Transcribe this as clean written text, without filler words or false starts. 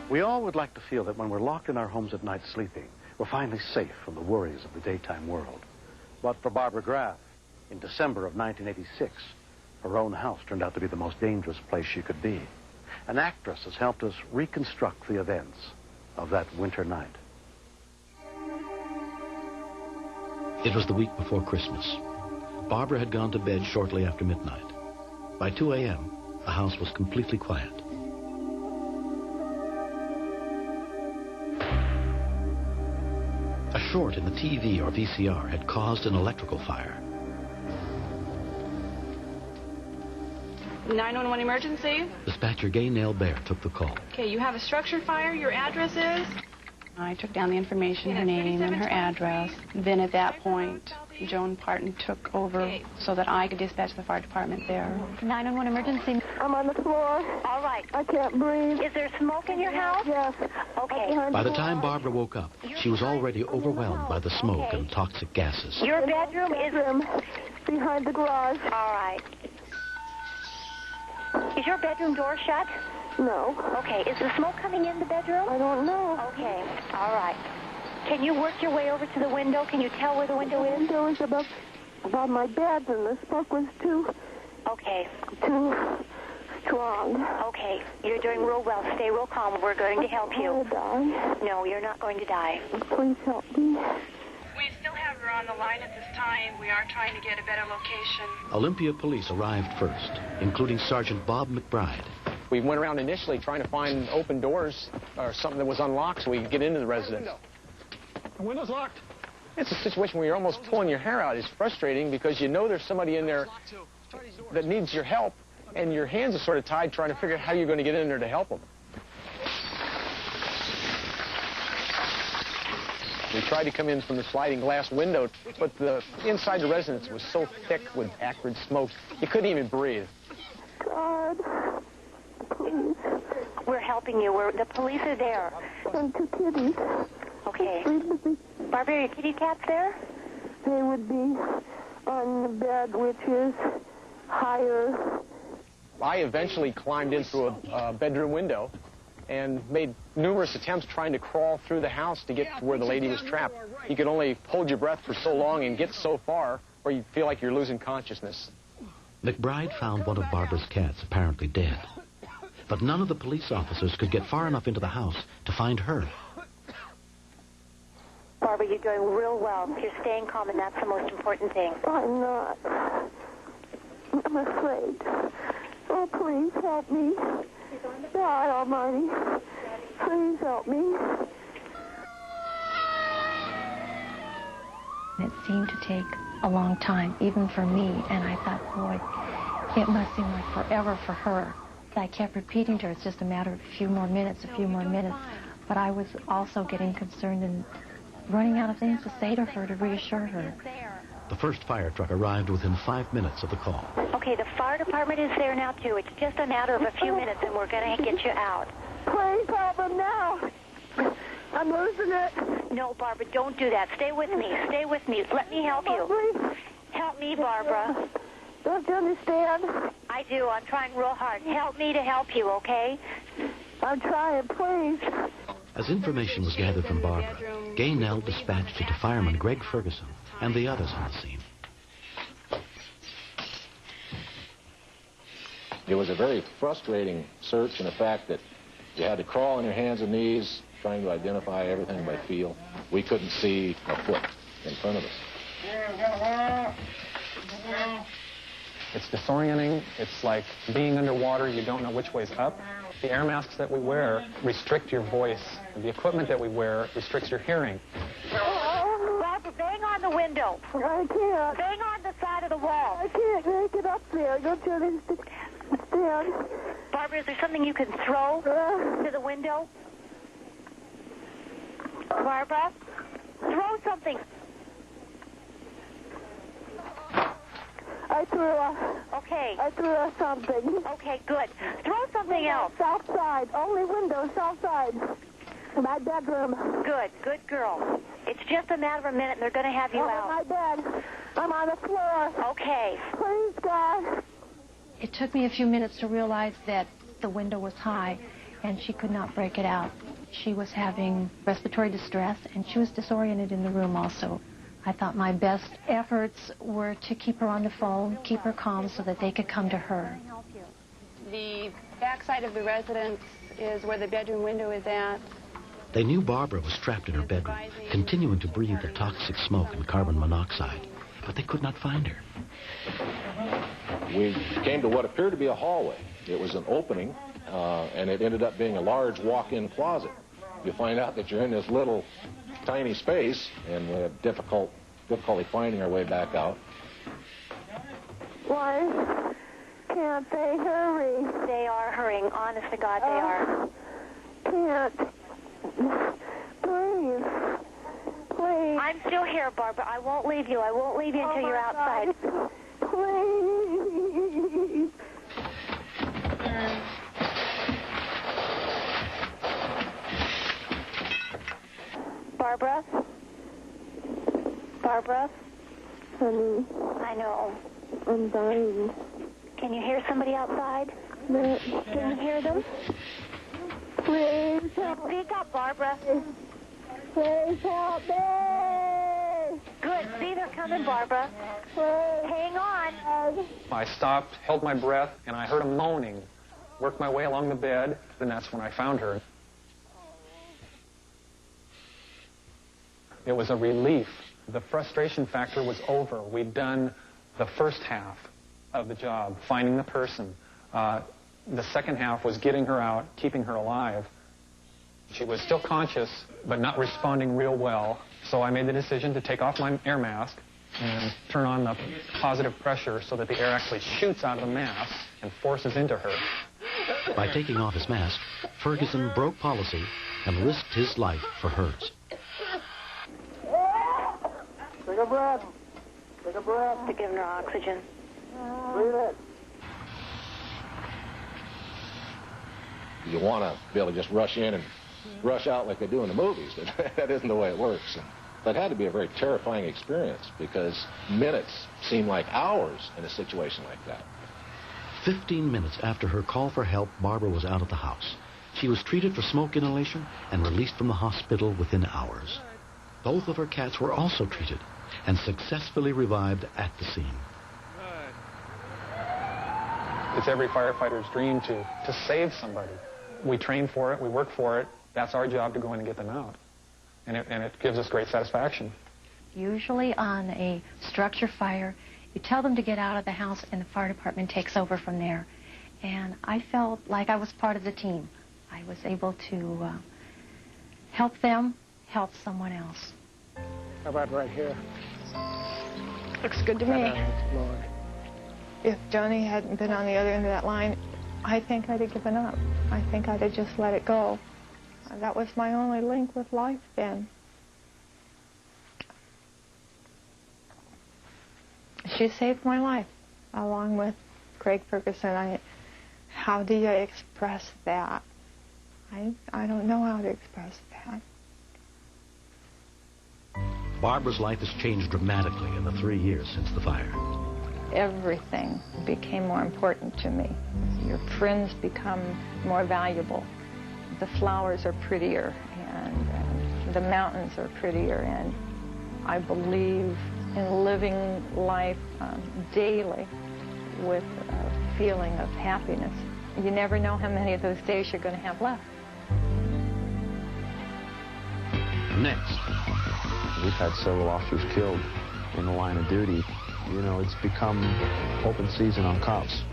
We all would like to feel that when we're locked in our homes at night sleeping, we're finally safe from the worries of the daytime world. But for Barbara Graff, in December of 1986, her own house turned out to be the most dangerous place she could be. An actress has helped us reconstruct the events of that winter night. It was the week before Christmas. Barbara had gone to bed shortly after midnight. By 2 a.m., the house was completely quiet. A short in the TV or VCR had caused an electrical fire. 911 emergency? Dispatcher Gay Nell Bear took the call. Okay, you have a structure fire. Your address is? I took down the information, her name and her address. Then at that point, Joan Parton took over so that I could dispatch the fire department there. 911 emergency. I'm on the floor. All right. I can't breathe. Is there smoke in your house? Yes. Okay. By the time Barbara woke up, she was already overwhelmed by the smoke and toxic gases. Your bedroom is behind the garage. All right. Is your bedroom door shut? No. Okay. Is the smoke coming in the bedroom? I don't know. Okay. All right. Can you work your way over to the window? Can you tell where the window is? The window is above my bed, and the smoke was too strong. Okay. You're doing real well. Stay real calm. We're going to help you. I'm going to die. No, you're not going to die. Please help me. We still have her on the line at this time. We are trying to get a better location. Olympia police arrived first, including Sergeant Bob McBride. We went around initially trying to find open doors or something that was unlocked so we could get into the residence. The window's locked. It's a situation where you're almost pulling your hair out. It's frustrating because you know there's somebody in there that needs your help, and your hands are sort of tied trying to figure out how you're going to get in there to help them. We tried to come in from the sliding glass window, but the inside the residence was so thick with acrid smoke, you couldn't even breathe. God, please. We're helping you. The police are there. And two kitties. Okay. Barbara, are your kitty cats there? They would be on the bed, which is higher. I eventually climbed in through a bedroom window and made numerous attempts trying to crawl through the house to get to where the lady was trapped. You could only hold your breath for so long and get so far where you feel like you're losing consciousness. McBride found one of Barbara's cats apparently dead. But none of the police officers could get far enough into the house to find her. Barbara, you're doing real well. You're staying calm, and that's the most important thing. I'm not. I'm afraid. Oh, please help me. God Almighty, please help me. It seemed to take a long time, even for me, and I thought, boy, it must seem like forever for her. I kept repeating to her, it's just a matter of a few more minutes, but I was also getting concerned and running out of things to say to her, to reassure her. The first fire truck arrived within 5 minutes of the call. Okay, the fire department is there now, too. It's just a matter of a few minutes, and we're going to get you out. Please help them now. I'm losing it. No, Barbara, don't do that. Stay with me. Stay with me. Let me help you. Please. Help me, Barbara. Don't you understand? I do. I'm trying real hard. Help me to help you, okay? I'm trying, please. As information was gathered from Barbara, Gay Nell dispatched it to fireman Greg Ferguson and the others on the scene. It was a very frustrating search in the fact that you had to crawl on your hands and knees trying to identify everything by feel. We couldn't see a foot in front of us. It's disorienting. It's like being underwater. You don't know which way's up. The air masks that we wear restrict your voice. The equipment that we wear restricts your hearing. Barbara, bang on the window. I can't. Bang on the side of the wall. I can't make it up there. Go to the stand. Barbara, is there something you can throw to the window? Barbara, throw something. I threw something. Okay, good. Throw something else. South side. Only window, south side. My bedroom. Good, good girl. It's just a matter of a minute, and they're going to have you out. My bed. I'm on the floor. Okay. Please, God. It took me a few minutes to realize that the window was high, and she could not break it out. She was having respiratory distress, and she was disoriented in the room also. I thought my best efforts were to keep her on the phone, keep her calm so that they could come to her. The backside of the residence is where the bedroom window is at. They knew Barbara was trapped in her bedroom, continuing to breathe the toxic smoke and carbon monoxide, but they could not find her. We came to what appeared to be a hallway. It was an opening, and it ended up being a large walk-in closet. You find out that you're in this little tiny space, and we had difficulty finding our way back out. Why can't they hurry? They are hurrying. Honest to God, they are. Can't. Please. Please. I'm still here, Barbara. I won't leave you. I won't leave you until you're outside. God. Please. Barbara? Barbara? Honey, I know. I'm dying. Can you hear somebody outside? But Can you hear them? please help. Speak up, Barbara. Please help me. Good. See, they're coming, Barbara. Please. Hang on. I stopped, held my breath, and I heard a moaning. Worked my way along the bed, and that's when I found her. It was a relief. The frustration factor was over. We'd done the first half of the job, finding the person. The second half was getting her out, keeping her alive. She was still conscious, but not responding real well. So I made the decision to take off my air mask and turn on the positive pressure so that the air actually shoots out of the mask and forces into her. By taking off his mask, Ferguson broke policy and risked his life for hers. Take a breath. Take a breath. They're giving her oxygen. Breathe it. You want to be able to just rush in and rush out like they do in the movies, but that isn't the way it works. That had to be a very terrifying experience because minutes seem like hours in a situation like that. 15 minutes after her call for help, Barbara was out of the house. She was treated for smoke inhalation and released from the hospital within hours. Both of her cats were also treated and successfully revived at the scene. It's every firefighter's dream to save somebody. We train for it, we work for it. That's our job to go in and get them out. And it gives us great satisfaction. Usually on a structure fire, you tell them to get out of the house and the fire department takes over from there. And I felt like I was part of the team. I was able to help them, help someone else. How about right here? Looks good to me. Lord. If Johnny hadn't been on the other end of that line, I think I'd have given up. I think I'd have just let it go. That was my only link with life then. She saved my life, along with Craig Ferguson. How do you express that? I don't know how to express that. Barbara's life has changed dramatically in the 3 years since the fire. Everything became more important to me. Your friends become more valuable. The flowers are prettier, and the mountains are prettier, and I believe in living life daily with a feeling of happiness. You never know how many of those days you're going to have left. Next. We've had several officers killed in the line of duty. You know, it's become open season on cops.